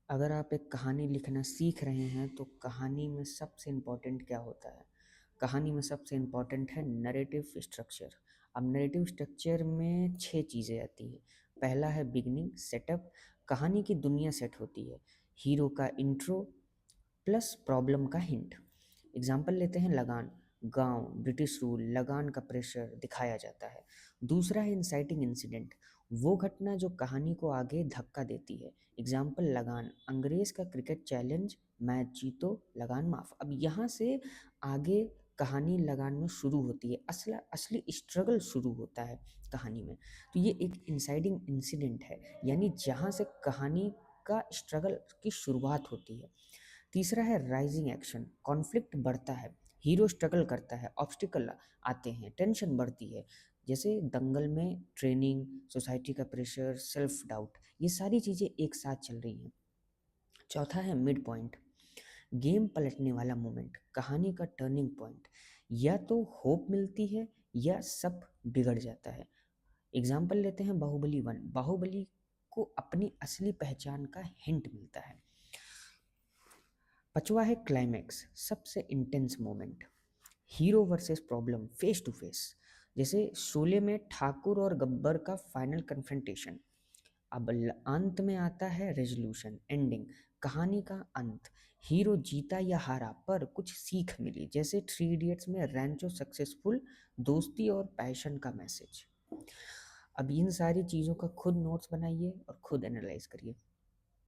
अगर आप एक कहानी लिखना सीख रहे हैं तो कहानी में सबसे इम्पोर्टेंट क्या होता है? कहानी में सबसे इम्पोर्टेंट है नरेटिव स्ट्रक्चर। अब नरेटिव स्ट्रक्चर में 6 चीज़ें आती हैं। पहला है बिगिनिंग सेटअप, कहानी की दुनिया सेट होती है। हीरो का इंट्रो प्लस प्रॉब्लम का हिंट। एग्जाम्पल लेते हैं लगान। गांव, ब्रिटिश रूल, लगान का प्रेशर दिखाया जाता है। दूसरा है इंसाइटिंग इंसिडेंट, वो घटना जो कहानी को आगे धक्का देती है। एग्जाम्पल लगान, अंग्रेज का क्रिकेट चैलेंज, मैच जीतो लगान माफ। अब यहाँ से आगे कहानी लगान में शुरू होती है, असला असली स्ट्रगल शुरू होता है कहानी में। तो ये एक इंसाइडिंग इंसिडेंट है, यानी जहाँ से कहानी का स्ट्रगल की शुरुआत होती है। तीसरा है राइजिंग एक्शन, कॉन्फ्लिक्ट बढ़ता है, हीरो स्ट्रगल करता है, ऑब्स्टिकल आते हैं, टेंशन बढ़ती है। जैसे दंगल में ट्रेनिंग, सोसाइटी का प्रेशर, सेल्फ डाउट, ये सारी चीज़ें एक साथ चल रही हैं। चौथा है मिड पॉइंट, गेम पलटने वाला मोमेंट, कहानी का टर्निंग पॉइंट। या तो होप मिलती है या सब बिगड़ जाता है। एग्जाम्पल लेते हैं बाहुबली 1। बाहुबली को अपनी असली पहचान का हिंट मिलता है। पांचवा है क्लाइमैक्स, सबसे intense moment, hero versus problem face to face. जैसे शोले में ठाकुर और गब्बर का फाइनल कन्फ्रंटेशन। अब अंत में आता है रेजोल्यूशन, एंडिंग, कहानी का अंत। हीरो जीता या हारा पर कुछ सीख मिली, जैसे 3 इडियट्स में रैंचो सक्सेसफुल, दोस्ती और पैशन का मैसेज। अब इन सारी चीज़ों का खुद नोट्स बनाइए और खुद एनालाइज करिए।